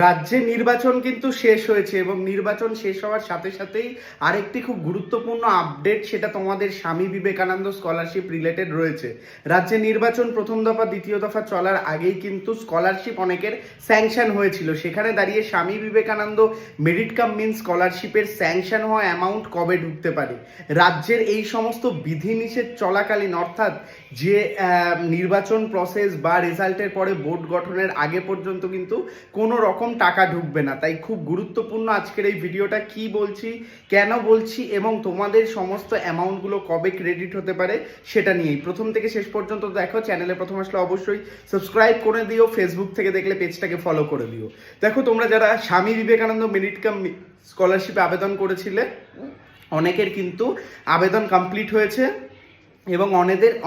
রাজ্যে নির্বাচন কিন্তু শেষ হয়েছে এবং নির্বাচন শেষ হওয়ার সাথে সাথেই আরেকটি খুব গুরুত্বপূর্ণ আপডেট, সেটা তোমাদের স্বামী বিবেকানন্দ স্কলারশিপ রিলেটেড রয়েছে। রাজ্যে নির্বাচন প্রথম দফা দ্বিতীয় দফা চলার আগেই কিন্তু স্কলারশিপ অনেকের স্যাংশন হয়েছিল। সেখানে দাঁড়িয়ে Swami Vivekananda merit cum means স্কলারশিপের স্যাংশন হওয়া অ্যামাউন্ট কবে ঢুকতে পারে, রাজ্যের এই সমস্ত বিধিনিষেধ চলাকালীন, অর্থাৎ যে নির্বাচন প্রসেস বা রেজাল্টের পরে বোর্ড গঠনের আগে পর্যন্ত কিন্তু কোনো রকম টাকা ঢুকবে না। তাই খুব গুরুত্বপূর্ণ আজকের এই ভিডিওটা, কি বলছি, কেন বলছি এবং তোমাদের সমস্ত অ্যামাউন্টগুলো কবে ক্রেডিট হতে পারে সেটা নিয়েই প্রথম থেকে শেষ পর্যন্ত দেখো। চ্যানেলে প্রথম আসলে অবশ্যই সাবস্ক্রাইব করে দিও, ফেসবুক থেকে দেখলে পেজটাকে ফলো করে দিও। দেখো, তোমরা যারা স্বামী বিবেকানন্দ মেরিট কাম স্কলারশিপে আবেদন করেছিলে, অনেকের কিন্তু আবেদন কমপ্লিট হয়েছে এবং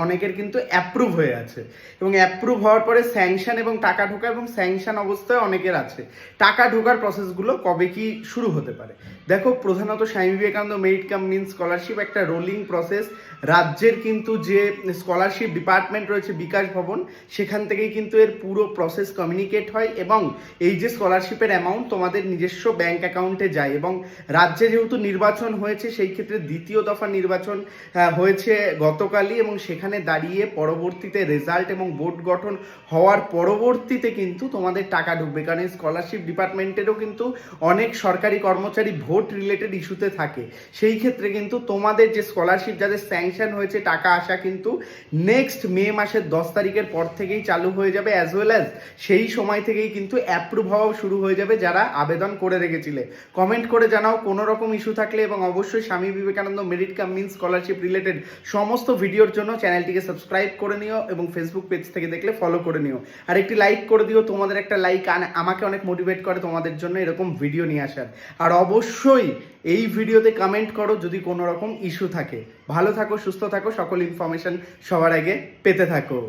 অনেকের কিন্তু অ্যাপ্রুভ হয়ে আছে, এবং অ্যাপ্রুভ হওয়ার পরে স্যাংশন এবং টাকা ঢোকা, এবং স্যাংশন অবস্থায় অনেকের আছে। টাকা ঢোকার প্রসেসগুলো কবে কি শুরু হতে পারে? দেখো, প্রধানত Swami Vivekananda merit cum means scholarship একটা রোলিং প্রসেস। রাজ্যের কিন্তু যে স্কলারশিপ ডিপার্টমেন্ট রয়েছে বিকাশ ভবন, সেখান থেকেই কিন্তু এর পুরো প্রসেস কমিউনিকেট হয় এবং এই যে স্কলারশিপের অ্যামাউন্ট তোমাদের নিজস্ব ব্যাংক অ্যাকাউন্টে যায়। এবং রাজ্যে যেহেতু নির্বাচন হয়েছে, সেই ক্ষেত্রে দ্বিতীয় দফা নির্বাচন হয়েছে গতকালই, এবং সেখানে দাঁড়িয়ে পরবর্তীতে রেজাল্ট এবং বোর্ড গঠন হওয়ার পরবর্তীতে কিন্তু তোমাদের টাকা ঢুকবে। কারণ এই স্কলারশিপ ডিপার্টমেন্টেরও কিন্তু অনেক সরকারি কর্মচারী ভোট রিলেটেড ইস্যুতে থাকে। সেই ক্ষেত্রে কিন্তু তোমাদের যে স্কলারশিপ যাদের স্যাংশন হয়েছে, টাকা আসা কিন্তু নেক্সট মে মাসের 10 তারিখের পর থেকেই চালু হয়ে যাবে, অ্যাজ ওয়েল অ্যাজ সেই সময় থেকেই কিন্তু অ্যাপ্রুভ হওয়াও শুরু হয়ে যাবে যারা আবেদন করে রেখেছিলে। কমেন্ট করে জানাও কোনো রকম ইস্যু থাকলে, এবং অবশ্যই Swami Vivekananda merit cum means scholarship related সমস্ত ভিডিওর জন্য চ্যানেলটিকে সাবস্ক্রাইব করে নিও এবং ফেসবুক পেজ থেকে দেখলে ফলো করে নিও। আর একটি লাইক করে দিও, তোমাদের একটা লাইক আমাকে অনেক মোটিভেট করে তোমাদের জন্য এরকম ভিডিও নিয়ে আসার। আর অবশ্যই এই ভিডিওতে কমেন্ট করো যদি কোনো রকম ইস্যু থাকে। ভালো থাকো, সুস্থ থাকো, সকল ইনফরমেশন সবার আগে পেতে থাকো।